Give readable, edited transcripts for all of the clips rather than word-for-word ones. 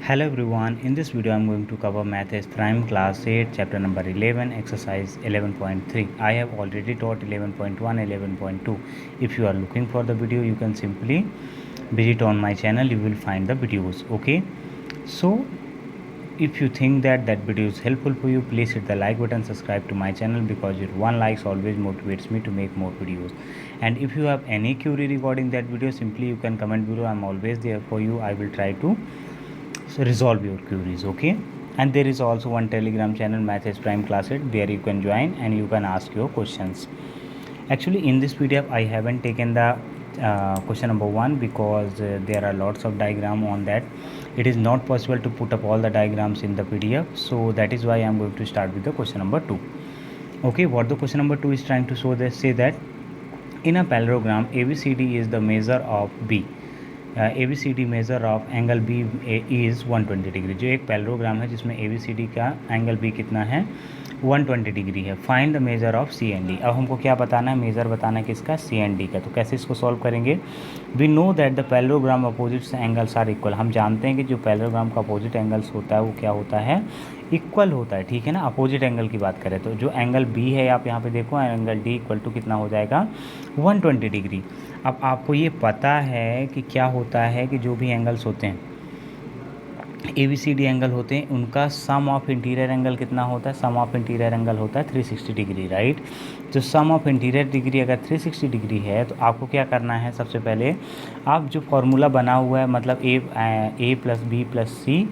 Hello everyone, in this video I am going to cover Math as Prime Class 8 chapter number 11 exercise 11.3. I have already taught 11.1 11.2. If you are looking for the video you can simply visit on my channel, you will find the videos. Okay, so if you think that video is helpful for you, please hit the like button, subscribe to my channel because your one likes always motivates me to make more videos. And if you have any query regarding that video, simply you can comment below. I am always there for you. I will try to resolve your queries. Okay, and there is also one telegram channel, Math as Prime Class 8. There you can join and you can ask your questions. Actually in this PDF I haven't taken the question number 1 because there are lots of diagram on that. It is not possible to put up all the diagrams in the PDF, so that is why I am going to start with the question number 2. Okay, what the question number 2 is trying to show, that say that in a parallelogram ABCD is the measure of B. ABCD measure of angle B is 120 degree. जो एक parallelogram है जिसमें ABCD का angle B कितना है, 120 degree है. Find the measure of CND. अब हमको क्या बताना है, मेजर बताना है किसका, CND का. तो कैसे इसको सॉल्व करेंगे. We know that the parallelogram opposites angles are equal. हम जानते हैं कि जो पैरेललोग्राम का अपोजिट एंगल्स होता है वो क्या होता है, इक्वल होता है. ठीक है ना. अपोजिट एंगल की बात करें तो जो एंगल बी है आप यहाँ पे देखो, एंगल डी इक्वल टू कितना हो जाएगा, 120 डिग्री. अब आपको ये पता है कि क्या होता है कि जो भी एंगल्स होते हैं ABCD एंगल होते हैं उनका सम ऑफ इंटीरियर एंगल कितना होता है, सम ऑफ इंटीरियर एंगल होता है 360 डिग्री. राइट. तो सम ऑफ इंटीरियर डिग्री अगर 360 डिग्री है तो आपको क्या करना है, सबसे पहले आप जो फॉर्मूला बना हुआ है, मतलब A plus B plus C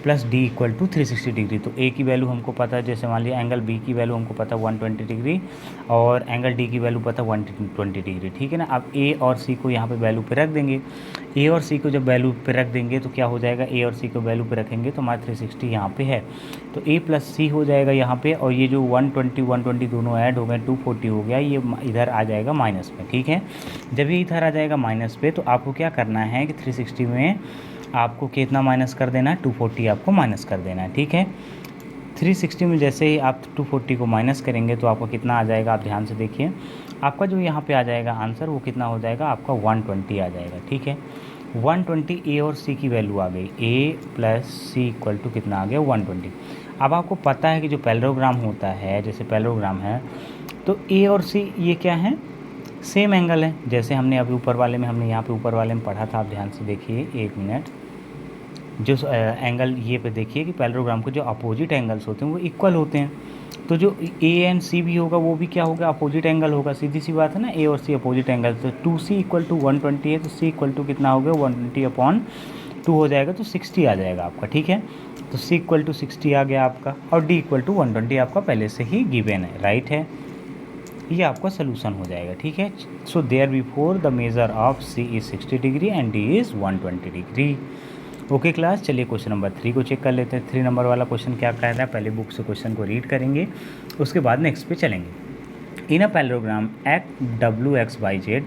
plus D equal to 360 degree. तो ए की वैल्यू हमको पता है, जैसे मान लिया एंगल बी की वैल्यू हमको पता है 120 डिग्री और एंगल डी की वैल्यू पता है 120 डिग्री. ठीक है ना. अब ए और सी को यहाँ पे वैल्यू पे रख देंगे. ए और सी को जब वैल्यू पे रख देंगे तो क्या हो जाएगा, ए और सी को वैल्यू पे रखेंगे तो हमारा 360 यहाँ पे है तो ए प्लस सी हो जाएगा यहाँ पे, और ये जो 120 दोनों ऐड हो गए 240 हो गया, ये इधर आ जाएगा माइनस में. ठीक है. जब ये इधर आ जाएगा माइनस पे तो आपको क्या करना है कि 360 में आपको कितना माइनस कर देना है, 240 आपको माइनस कर देना है. ठीक है. 360 में जैसे ही आप 240 को माइनस करेंगे तो आपका कितना आ जाएगा, आप ध्यान से देखिए. आपका जो यहाँ पे आ जाएगा आंसर वो कितना हो जाएगा, आपका 120 आ जाएगा. ठीक है. 120 ए और सी की वैल्यू आ गई, ए प्लस सी इक्वल टू कितना आ गया, 120. अब आपको पता है कि जो पैरेललोग्राम होता है, जैसे पैरेललोग्राम है तो ए और सी ये क्या है, सेम एंगल है. जैसे हमने अभी ऊपर वाले में, हमने यहाँ पे ऊपर वाले में पढ़ा था, आप ध्यान से देखिए 1 मिनट. जो एंगल ये पे देखिए कि पैरेललोग्राम के जो अपोजिट एंगल्स होते हैं वो इक्वल होते हैं. तो जो ए एंड सी भी होगा वो भी क्या होगा, अपोजिट एंगल होगा. सीधी सी बात है ना, ए और सी अपोजिट एंगल. तो 2C इक्वल टू 120 है तो C इक्वल टू कितना हो गया, 120/2 हो जाएगा तो 60 आ जाएगा आपका. ठीक है. तो C इक्वल टू 60 आ गया आपका, और D इक्वल टू 120 आपका पहले से ही गिवन है. राइट है. ये आपका सोल्यूशन हो जाएगा. ठीक है. So therefore the measure of C is 60 degree and D is 120 degree. Okay class, चलिए क्वेश्चन नंबर 3 को चेक कर लेते हैं. 3 नंबर वाला क्वेश्चन क्या कह रहा है, पहले बुक से क्वेश्चन को रीड करेंगे उसके बाद नेक्स्ट पे चलेंगे. In a parallelogram WX/YZ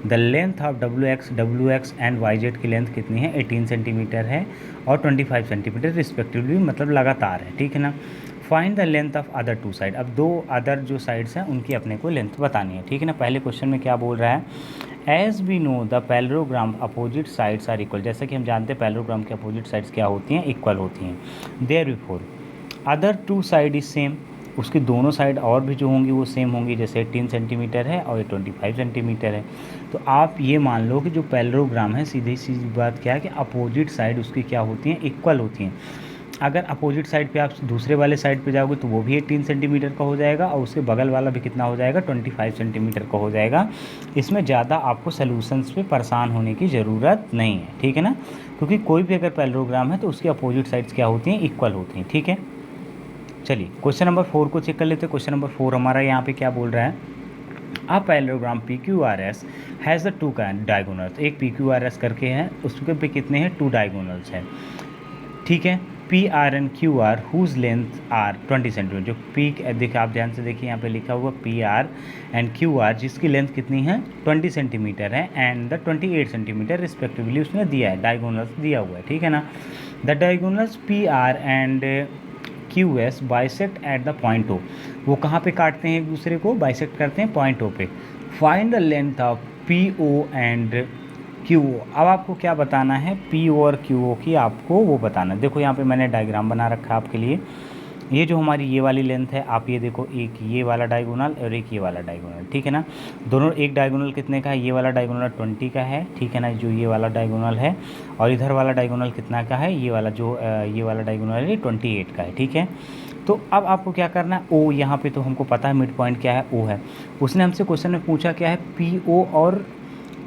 the length of WX and YZ की लेंथ कितनी है, 18 सेंटीमीटर है और 25 सेंटीमीटर रिस्पेक्टिवली, मतलब लगातार है. ठीक है ना. Find the length of other 2 side. अब 2 अदर जो साइड्स हैं उनकी अपने को लेंथ बतानी है. ठीक है ना. पहले क्वेश्चन में क्या बोल रहा है, as we know the parallelogram opposite sides are equal. जैसे कि हम जानते हैं पैरेललोग्राम के अपोजिट साइड्स क्या होती हैं, इक्वल होती हैं. Therefore other 2 side is same. उसकी दोनों साइड और भी जो होंगी वो सेम होंगी. जैसे 18 सेंटीमीटर है और ये 25 सेंटीमीटर है. तो आप ये मान लो कि जो पैरेललोग्राम है, सीधी सीधी बात क्या है कि अपोजिट साइड उसकी क्या होती हैं, इक्वल होती हैं. अगर अपोजिट साइड पे आप दूसरे वाले साइड पे जाओगे तो वो भी 18 सेंटीमीटर का हो जाएगा और उसके बगल वाला भी कितना हो जाएगा, 25 सेंटीमीटर का हो जाएगा. इसमें ज़्यादा आपको सॉल्यूशंस पे परेशान होने की ज़रूरत नहीं है. ठीक है ना. क्योंकि कोई भी अगर पैरेललोग्राम है तो उसकी अपोजिट साइड्स क्या होती हैं, इक्वल होती हैं. ठीक है. चलिए क्वेश्चन नंबर 4 को चेक कर लेते हैं. क्वेश्चन नंबर 4 हमारा यहाँ पे क्या बोल रहा है, a parallelogram PQRS has the 2 diagonals. एक PQRS करके है, उसके पे कितने हैं, 2 डायगोनल्स हैं. ठीक है. PR and QR whose length are 20 centimetre. जो P देखिए, आप ध्यान से देखिए यहाँ पे लिखा हुआ PR एंड QR जिसकी लेंथ कितनी है, 20 सेंटीमीटर है एंड द 28 सेंटीमीटर रिस्पेक्टिवली उसने दिया है, डायगोनल्स दिया हुआ है. ठीक है ना. The diagonals PR and QS bisect at the point O. वो कहाँ पे काटते हैं, एक दूसरे को बाइसेक्ट करते हैं पॉइंट O पे. Find the length of PO and Q O. अब आपको क्या बताना है, पी ओ और क्यू ओ की आपको वो बताना है। देखो यहाँ पे मैंने डायग्राम बना रखा है आपके लिए। ये जो हमारी ये वाली लेंथ है, आप ये देखो, एक ये वाला डायगोनल और एक ये वाला डायगोनल, ठीक है ना। दोनों एक डायगोनल कितने का है, ये वाला डायगोनल 20 का है, ठीक है ना, जो ये वाला डायगोनल है। और इधर वाला डायगोनल कितना का है, ये वाला जो ये वाला डायगोनल है 28 का है, ठीक है। तो अब आपको क्या करना है, ओ यहाँ पे तो हमको पता है मिड पॉइंट क्या है, ओ है। उसने हमसे क्वेश्चन में पूछा क्या है, पी ओ और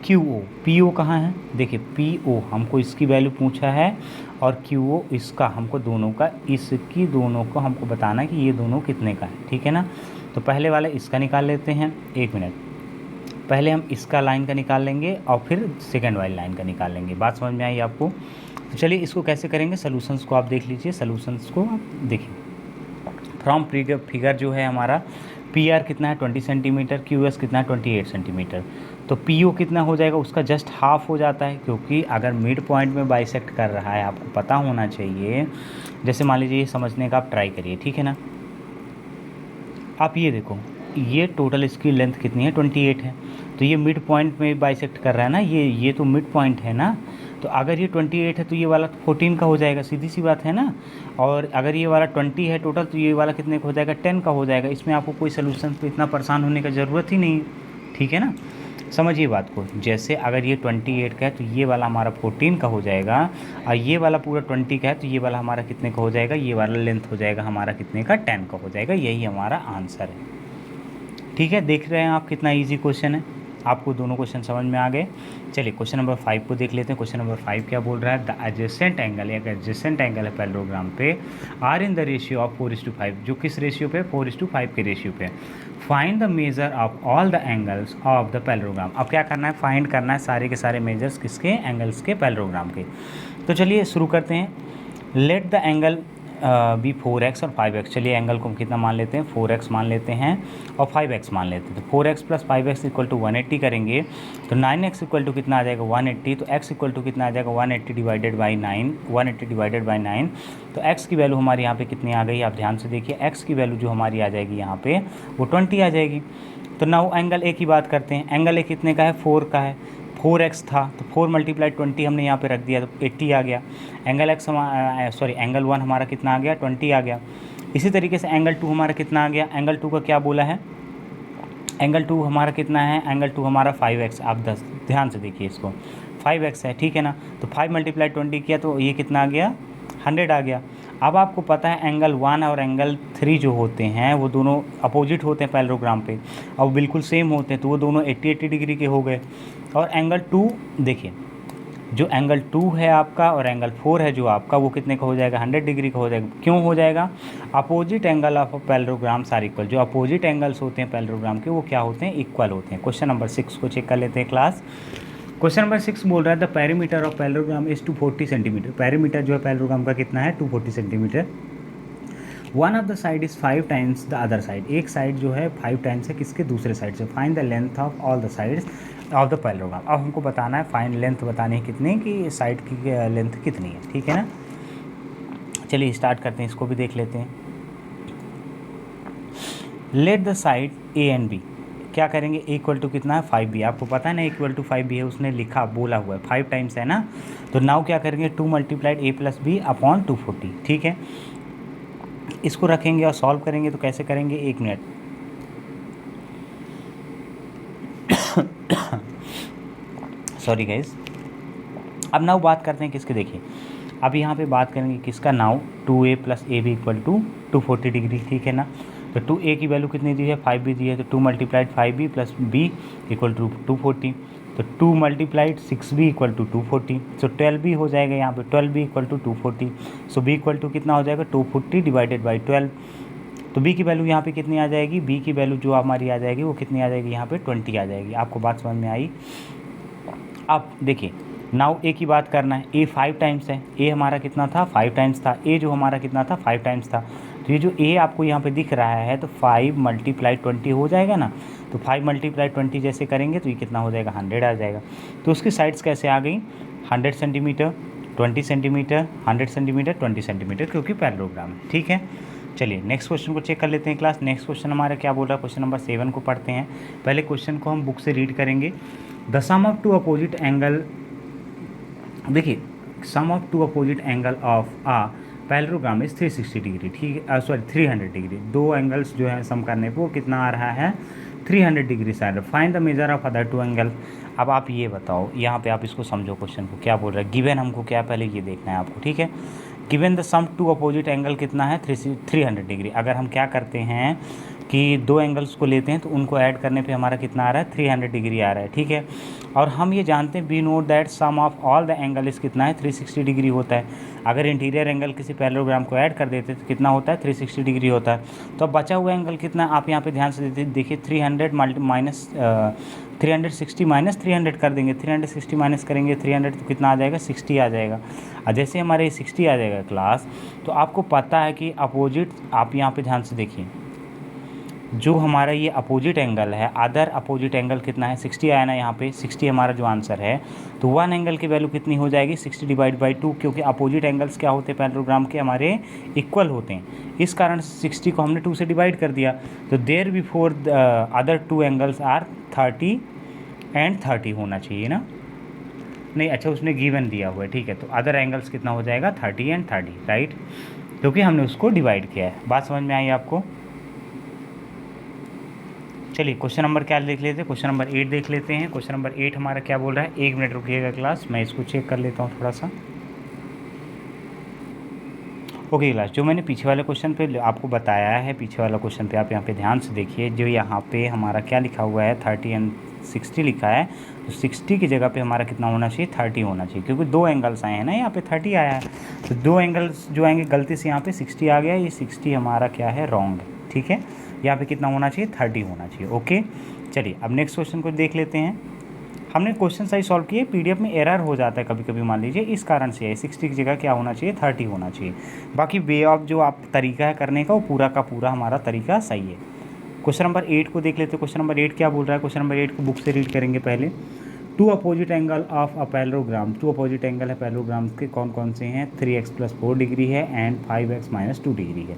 क्यू ओ। पी ओ कहाँ है, देखिए पी ओ हमको इसकी वैल्यू पूछा है, और क्यू ओ इसका, हमको दोनों का, इसकी दोनों को हमको बताना है कि ये दोनों कितने का है, ठीक है ना। तो पहले वाले इसका निकाल लेते हैं, एक मिनट, पहले हम इसका लाइन का निकाल लेंगे और फिर सेकेंड वाली लाइन का निकाल लेंगे। बात समझ में आई आपको। तो चलिए इसको कैसे करेंगे, सॉल्यूशंस को आप देख लीजिए, सॉल्यूशंस को आप देखिए। फ्रॉम फिगर जो है हमारा, पी आर कितना है 20 सेंटीमीटर, क्यू एस कितना है 28 सेंटीमीटर। तो पी ओ कितना हो जाएगा, उसका जस्ट हाफ हो जाता है, क्योंकि अगर मिड पॉइंट में बाइसेक्ट कर रहा है, आपको पता होना चाहिए। जैसे मान लीजिए, ये समझने का आप ट्राई करिए, ठीक है ना। आप ये देखो, ये टोटल इसकी लेंथ कितनी है, 28 है। तो ये मिड पॉइंट में बाइसेक्ट कर रहा है ना, ये तो मिड पॉइंट है ना। तो अगर ये 28 है तो ये वाला 14 का हो जाएगा, सीधी सी बात है ना। और अगर ये वाला 20 है टोटल, तो ये वाला कितने का हो जाएगा, 10 का हो जाएगा। इसमें आपको कोई सोल्यूशन पे इतना परेशान होने का ज़रूरत ही नहीं, ठीक है ना। समझिए बात को, जैसे अगर ये 28 का है तो ये वाला हमारा 14 का हो जाएगा, और ये वाला पूरा 20 का है तो ये वाला हमारा कितने का हो जाएगा, ये वाला लेंथ हो जाएगा हमारा कितने का, 10 का हो जाएगा। यही हमारा आंसर है, ठीक है। देख रहे हैं आप कितना ईजी क्वेश्चन है, आपको दोनों क्वेश्चन समझ में आ गए। चलिए क्वेश्चन नंबर 5 को देख लेते हैं। क्वेश्चन नंबर 5 क्या बोल रहा है, द एडजेसेंट एंगल, एक एडजेसेंट एंगल है पैरेललोग्राम पे, are in the ratio of 4:5, जो किस रेशियो पे, 4:5 के रेशियो पे। Find the measure of all the angles of the parallelogram. अब क्या करना है, फाइंड करना है सारे के सारे मेजर्स किसके, एंगल्स के, पैरेललोग्राम के। तो चलिए शुरू करते हैं। Let the angle B 4x और 5x। चलिए एंगल को हम कितना मान लेते हैं, 4x मान लेते हैं और 5x मान लेते हैं। तो 4x plus 5x equal to 180 करेंगे, तो 9x इक्वल टू कितना आ जाएगा, 180। तो x इक्वल टू कितना आ जाएगा, 180 डिवाइडेड बाई 9, 180 डिवाइडेड बाई 9। तो x की वैल्यू हमारी यहाँ पे कितनी आ गई, आप ध्यान से देखिए, x की वैल्यू जो हमारी आ जाएगी यहाँ पे, वो 20 आ जाएगी। तो नाउ एंगल ए की बात करते हैं। एंगल ए कितने का है, 4 का है, 4x था, तो 4 मल्टीप्लाई 20 हमने यहाँ पे रख दिया, तो 80 आ गया। एंगल एक्स एंगल 1 हमारा कितना आ गया, 20 आ गया। इसी तरीके से एंगल 2 हमारा कितना आ गया, एंगल 2 का क्या बोला है, एंगल 2 हमारा कितना है, एंगल 2 हमारा 5x। आप ध्यान से देखिए इसको, 5x है, ठीक है ना। तो 5 मल्टीप्लाई 20 किया तो ये कितना आ गया, 100 आ गया। अब आपको पता है एंगल 1 और एंगल 3 जो होते हैं वो दोनों अपोजिट होते हैं पैरेललोग्राम पे, और बिल्कुल सेम होते हैं, तो वो दोनों 80 डिग्री के हो गए। और एंगल 2 देखिए, जो एंगल 2 है आपका और एंगल 4 है जो आपका, वो कितने का हो जाएगा, 100 डिग्री का हो जाएगा। क्यों हो जाएगा, opposite angle of parallelograms are equal. जो अपोजिट एंगल्स होते हैं पैरेललोग्राम के, वो क्या होते हैं, इक्वल होते हैं। क्वेश्चन नंबर 6 को चेक कर लेते हैं क्लास। क्वेश्चन नंबर 6 बोल रहा है, the perimeter of parallelogram is 240 centimetre. Perimeter जो है पैरेललोग्राम का कितना है, 240 centimetre. One of the side is 5 times the other side. एक साइड जो है 5 टाइम्स है किसके, दूसरे साइड से। Find the length of all the sides of the parallelogram. अब हमको बताना है, फाइंड लेंथ बतानी है कितनी, कि साइड की लेंथ कितनी है, ठीक है ना। चलिए स्टार्ट करते हैं, इसको भी देख लेते हैं। Let the side A and B, क्या करेंगे, ए इक्वल टू कितना है, 5b। आपको पता है ना इक्वल टू 5b है, उसने लिखा, बोला हुआ है 5 टाइम्स है ना। तो नाउ क्या करेंगे, 2 multiplied a plus B upon 240, ठीक है। इसको रखेंगे और सॉल्व करेंगे, तो कैसे करेंगे, एक मिनट। Sorry guys. अब नाउ बात करते हैं किसके, देखिए अब यहाँ पे बात करेंगे किसका, now 2a plus A B equal to 240 degree, ठीक है ना। तो 2a की वैल्यू कितनी दी है, 5b दी है, तो 2 multiplied 5b plus b equal to 240। तो 2 multiplied 6b equal to 240, so 12b हो जाएगा यहाँ पे, 12b equal to 240। So b equal to कितना हो जाएगा, 240 डिवाइडेड बाई 12। तो b की वैल्यू यहाँ पे कितनी आ जाएगी, b की वैल्यू जो हमारी आ जाएगी वो कितनी आ जाएगी, यहाँ पे 20 आ जाएगी। आपको बात समझ में आई। अब देखिए नाउ ए की बात करना है, ए 5 टाइम्स है, ए हमारा कितना था, 5 टाइम्स था, ए जो हमारा कितना था, 5 टाइम्स था। तो ये जो ए आपको यहाँ पे दिख रहा है, तो 5 मल्टीप्लाई 20 हो जाएगा ना। तो 5 मल्टीप्लाई 20 जैसे करेंगे तो ये कितना हो जाएगा, 100 आ जाएगा। तो उसकी साइड्स कैसे आ गई, 100 सेंटीमीटर, 20 सेंटीमीटर, 100 सेंटीमीटर, 20 सेंटीमीटर, क्योंकि पैरेललोग्राम है, ठीक है। चलिए नेक्स्ट क्वेश्चन को चेक कर लेते हैं क्लास। नेक्स्ट क्वेश्चन हमारा क्या बोल रहा है, क्वेश्चन नंबर 7 को पढ़ते हैं। पहले क्वेश्चन को हम बुक से रीड करेंगे। The sum of two opposite angle देखिए sum of two opposite angle of a parallelogram is 360 degree, ठीक है, सॉरी 300 डिग्री। दो एंगल्स जो है सम करने पे वो कितना आ रहा है, 300 डिग्री से आ रहा है। Find the measure of other two angle. अब आप ये बताओ, यहाँ पे आप इसको समझो, क्वेश्चन को क्या बोल रहा है, गिवन हमको क्या पहले ये देखना है आपको, ठीक है। Given the sum two opposite angle कितना है, 300 डिग्री। अगर हम क्या करते हैं कि दो एंगल्स को लेते हैं तो उनको ऐड करने पे हमारा कितना आ रहा है, 300 डिग्री आ रहा है, ठीक है। और हम ये जानते हैं we note that sum of all the angle is कितना है, 360 डिग्री होता है। अगर इंटीरियर एंगल किसी पैरेललोग्राम को ऐड कर देते तो कितना होता है, 360 डिग्री होता है। तो अब बचा हुआ एंगल कितना, आप यहाँ पे ध्यान से देखिए 300 माइनस 360 माइनस 300 कर देंगे, 360 माइनस करेंगे 300 तो कितना आ जाएगा, 60 आ जाएगा। और जैसे हमारे 60 आ जाएगा क्लास, तो आपको पता है कि अपोजिट, आप यहाँ पे ध्यान से देखिए, जो हमारा ये अपोजिट एंगल है, अदर अपोजिट एंगल कितना है, 60 आया ना यहाँ पे, 60 हमारा जो आंसर है। तो वन एंगल की वैल्यू कितनी हो जाएगी, 60 डिवाइड बाई 2, क्योंकि अपोजिट एंगल्स क्या होते हैं पैरेललोग्राम के, हमारे इक्वल होते हैं। इस कारण 60 को हमने 2 से डिवाइड कर दिया। तो therefore other two angles are 30 and 30 होना चाहिए ना, नहीं अच्छा उसने गिवन दिया हुआ है, ठीक है। तो अदर एंगल्स कितना हो जाएगा, 30 एंड 30, राइट, क्योंकि हमने उसको डिवाइड किया है। बात समझ में आई आपको। चलिए क्वेश्चन नंबर क्या देख लेते हैं, क्वेश्चन नंबर 8 देख लेते हैं। क्वेश्चन नंबर 8 हमारा क्या बोल रहा है, 1 मिनट रुकिएगा क्लास, मैं इसको चेक कर लेता हूँ थोड़ा सा। ओके क्लास, जो मैंने पीछे वाले क्वेश्चन पे आपको बताया है, पीछे वाला क्वेश्चन पे आप यहाँ पे ध्यान से देखिए, जो यहाँ पे हमारा क्या लिखा हुआ है, 30 एंड 60 लिखा है। तो 60 की जगह पे हमारा कितना होना चाहिए, 30 होना चाहिए, क्योंकि दो एंगल्स आए हैं ना, यहाँ पे 30 आया है। तो दो एंगल्स जो आएंगे, गलती से यहाँ पे 60 आ गया, ये 60 हमारा क्या है, रॉन्ग है, ठीक है। यहाँ पे कितना होना चाहिए, 30 होना चाहिए। ओके चलिए अब नेक्स्ट क्वेश्चन को देख लेते हैं। हमने क्वेश्चन सही सॉल्व किए, पीडीएफ में एरर हो जाता है कभी कभी, मान लीजिए, इस कारण से है 60 की जगह क्या होना चाहिए, 30 होना चाहिए। बाकी वे ऑफ जो आप तरीका है करने का, वो पूरा का पूरा हमारा तरीका सही है। क्वेश्चन नंबर 8 को देख लेते हैं। क्वेश्चन नंबर 8 क्या बोल रहा है, क्वेश्चन नंबर 8 को बुक से रीड करेंगे पहले। Two opposite angle of a parallelogram, two opposite angle है पैरेललोग्राम के, कौन कौन से हैं, 3x + 4 डिग्री है एंड 5x - 2 डिग्री है।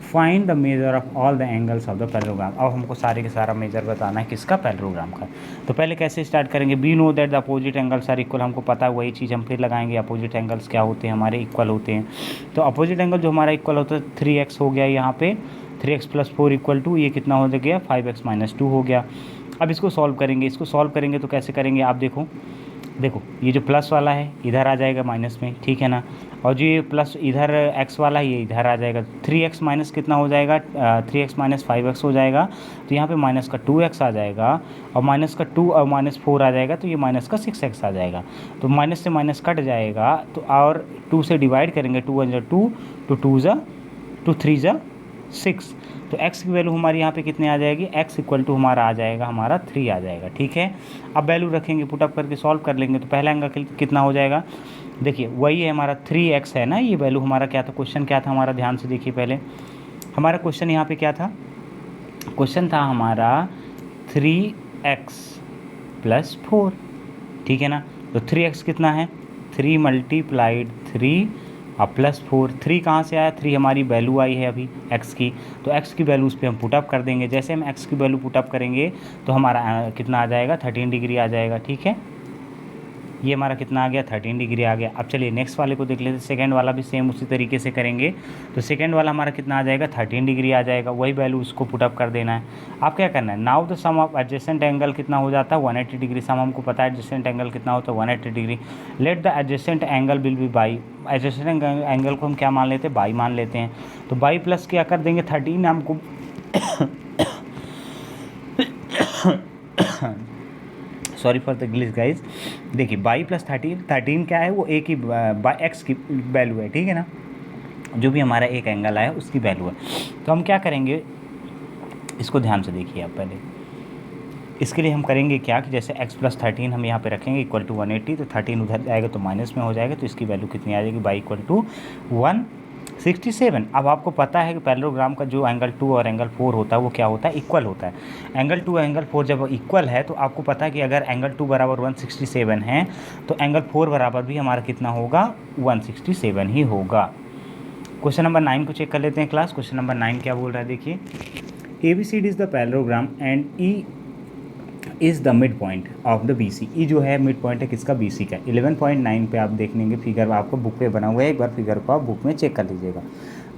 Find the measure of all the angles of the parallelogram. अब हमको सारे के सारा मेजर बताना है किसका, पैरेललोग्राम का। तो पहले कैसे स्टार्ट करेंगे, we know that the opposite angles are equal, हमको पता है वही चीज़ हम फिर लगाएंगे, अपोजिट एंगल्स क्या होते हैं, हमारे इक्वल होते हैं। तो अपोजिट एंगल जो हमारा इक्वल होता है, 3x हो गया यहाँ पे, 3x + 4 = 2, ये कितना हो गया, 5x - 2 हो गया। अब इसको सॉल्व करेंगे, इसको सॉल्व करेंगे तो कैसे करेंगे, आप देखो ये जो प्लस वाला है इधर आ जाएगा माइनस में, ठीक है ना, और जो ये प्लस इधर x वाला है ये इधर आ जाएगा। 3x माइनस कितना हो जाएगा, 3x - 5x हो जाएगा। तो यहाँ पे माइनस का 2x आ जाएगा, और माइनस का 2 और -4 आ जाएगा, तो ये माइनस का 6x आ जाएगा। तो माइनस से माइनस कट जाएगा, तो और 2 से डिवाइड करेंगे, 2 × 2, 2 × 2 3 × 6। तो x की वैल्यू हमारी यहाँ पे कितने आ जाएगी, x = हमारा आ जाएगा, हमारा 3 आ जाएगा, ठीक है। अब वैल्यू रखेंगे, पुटअप करके सॉल्व कर लेंगे। तो पहला एंगल कितना हो जाएगा, देखिए वही है हमारा 3x है ना, ये वैल्यू हमारा क्या था, क्वेश्चन क्या था हमारा, ध्यान से देखिए पहले हमारा क्वेश्चन यहाँ पे क्या था, क्वेश्चन था हमारा 3x + 4, ठीक है ना। तो 3x कितना है, 3 × 3 और +4, 3 कहाँ से आया, 3 हमारी वैल्यू आई है अभी x की, तो x की वैल्यू उस पर हम पुटअप कर देंगे। जैसे हम x की वैल्यू पुटअप करेंगे तो हमारा कितना आ जाएगा, 13 डिग्री आ जाएगा, ठीक है। ये हमारा कितना आ गया, 13 डिग्री आ गया। अब चलिए नेक्स्ट वाले को देख लेते हैं, सेकंड वाला भी सेम उसी तरीके से करेंगे। तो सेकंड वाला हमारा कितना आ जाएगा, 13 डिग्री आ जाएगा, वही वैल्यू उसको पुटअप कर देना है। आप क्या करना है, now the sum of adjacent angle कितना हो जाता है, 180 डिग्री। सम हमको पता है एडजेसेंट एंगल कितना होता है, 180 degree. Let the adjacent angle will be by, adjacent angle को हम क्या मान लेते हैं, बाई मान लेते हैं। तो बाई प्लस क्या कर देंगे, 13 हमको sorry for the glitch guys. देखिए बाई + 13 क्या है, वो एक ही बाई x की वैल्यू है, ठीक है ना, जो भी हमारा एक एंगल आया उसकी वैल्यू है। तो हम क्या करेंगे, इसको ध्यान से देखिए आप पहले। इसके लिए हम करेंगे क्या कि जैसे x + 13 हम यहाँ पे रखेंगे = 180, तो 13 उधर जाएगा तो माइनस में हो जाएगा, तो इसकी वैल्यू कितनी आ जाएगी, बाई = 167। अब आपको पता है कि पैरेललोग्राम का जो एंगल 2 और एंगल 4 होता है वो क्या होता है, इक्वल होता है। एंगल 2 एंगल 4 जब इक्वल है तो आपको पता है कि अगर एंगल 2 = 167 है तो एंगल 4 बराबर भी हमारा कितना होगा, 167 ही होगा। क्वेश्चन नंबर 9 को चेक कर लेते हैं क्लास। क्वेश्चन नंबर 9 क्या बोल रहा है, देखिए ABCD is the parallelogram and is the mid point of the B C. E जो है मिड पॉइंट है किसका, बी सी का। 11.9 पे आप देख लेंगे, फिगर आपको बुक पे बना हुआ है, एक बार फिगर को आप बुक में चेक कर लीजिएगा।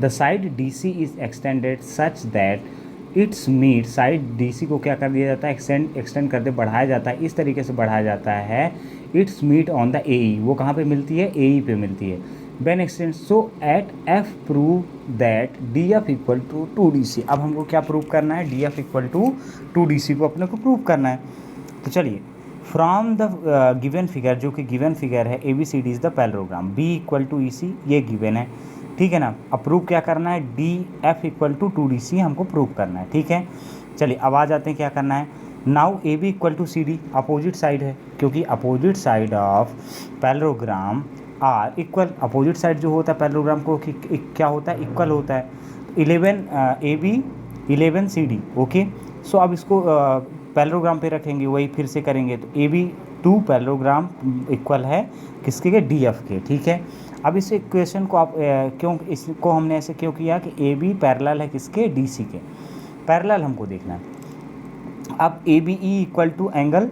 The side D C is extended such that it's meet, side D C को क्या कर दिया जाता है, एक्सटेंड करते बढ़ाया जाता है, इस तरीके से बढ़ाया जाता है, it's meet on the A E, वो कहाँ पे मिलती है, ए ई पे मिलती है। When extend so at F prove that D F equal to 2DC। अब हमको क्या प्रूव करना है, D F equal to 2DC को अपने को प्रूव करना है। तो चलिए, फ्रॉम द गिवन फिगर, जो कि गिवन फिगर है, A B C D is the parallelogram, B equal to E C, ये गिवन है, ठीक है ना। अब प्रूव क्या करना है, D F equal to 2DC हमको प्रूव करना है, ठीक है। चलिए अब आ जाते हैं क्या करना है। Now A B equal to C D, opposite side है, क्योंकि opposite side of parallelogram are equal, opposite side जो होता है पैरेललोग्राम को क्या होता है, इक्वल होता है। 11 A B 11 C D, okay. So अब इसको पैरेललोग्राम पे रखेंगे, वही फिर से करेंगे, तो ए बी 2 पैरेललोग्राम इक्वल है किसके के, डी एफ के, ठीक है। अब इस इक्वेशन को आप क्यों, इसको हमने ऐसे क्यों किया कि ए बी पैरेलल है किसके, डी सी के, पैरेलल हमको देखना है। अब A B E equal to angle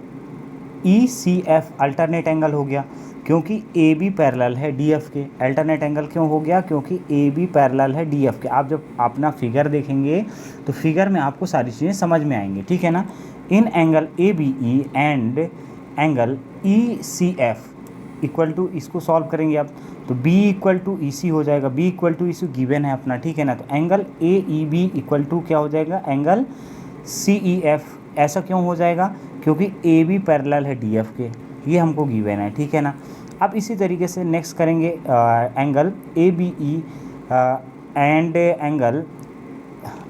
E C F, alternate angle हो गया, क्योंकि ए बी पैरेलल है डी एफ के। अल्टरनेट एंगल क्यों हो गया, क्योंकि ए बी पैरेलल है डी एफ के। आप जब अपना फिगर देखेंगे तो फिगर में आपको सारी चीज़ें समझ में आएंगी, ठीक है ना। इन angle A B E and angle E C F equal to, इसको सॉल्व करेंगे आप, तो B equal to E C हो जाएगा, B equal to E C given है अपना, ठीक है ना। तो angle A E B equal to क्या हो जाएगा, एंगल सी ई एफ। ऐसा क्यों हो जाएगा, क्योंकि ए बी पैरेलल है डी एफ के, ये हमको गिवन है, ठीक है ना। अब इसी तरीके से नेक्स्ट करेंगे angle A B E and angle,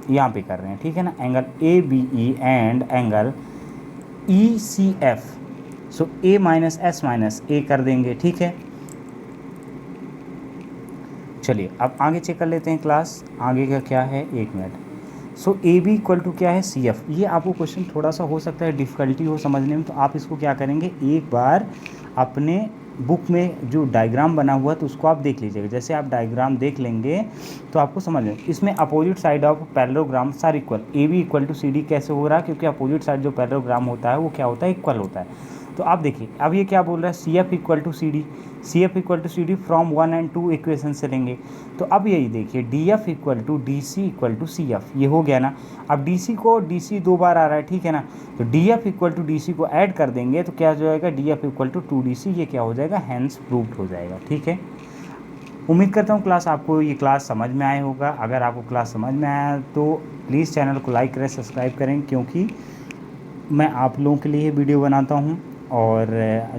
यहाँ पे कर रहे हैं, ठीक है ना, angle A B E and angle E C F. So A minus S minus A कर देंगे, ठीक है। चलिए अब आगे चेक कर लेते हैं क्लास, आगे का क्या है, 1 minute. So A B equal to क्या है, सी एफ। ये आपको क्वेश्चन थोड़ा सा हो सकता है डिफ़िकल्टी हो समझने में, तो आप इसको क्या करेंगे, एक बार अपने बुक में जो डायग्राम बना हुआ है तो उसको आप देख लीजिएगा। जैसे आप डायग्राम देख लेंगे तो आपको समझ में, इसमें opposite side of parallelogram are equal, A B equal to C D कैसे हो रहा है, क्योंकि अपोजिट साइड जो पैरेललोग्राम होता है वो क्या होता है, इक्वल होता है। तो आप देखिए अब ये क्या बोल रहा है, C F equal to C D, C F equal to C D from 1 और 2 इक्वेशन से लेंगे। तो अब यही देखिए, D F equal to D C equal to C F, ये हो गया ना। अब डी सी को डी सी 2 बार आ रहा है, ठीक है ना, तो D F equal to D C को ऐड कर देंगे तो क्या हो जाएगा, D F equal to 2DC, ये क्या हो जाएगा, हैंस प्रूव्ड हो जाएगा, ठीक है। उम्मीद करता हूँ क्लास आपको ये क्लास समझ में आया होगा। अगर आपको क्लास समझ में आया तो प्लीज़ चैनल को लाइक करें, सब्सक्राइब करें, क्योंकि मैं आप लोगों के लिए वीडियो बनाता हूँ, और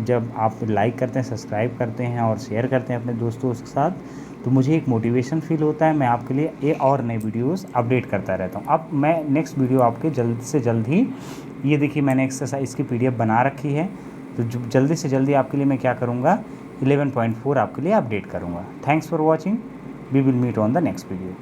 जब आप लाइक करते हैं, सब्सक्राइब करते हैं और शेयर करते हैं अपने दोस्तों के साथ, तो मुझे एक मोटिवेशन फील होता है, मैं आपके लिए ये और नए वीडियोस अपडेट करता रहता हूँ। अब मैं नेक्स्ट वीडियो आपके जल्द से जल्द ही, ये देखिए मैंने एक्सरसाइज की PDF बना रखी है, तो जल्दी से जल्दी आपके लिए मैं क्या करूँगा, 11.4 आपके लिए अपडेट करूँगा। Thanks for watching, we will meet on the next video.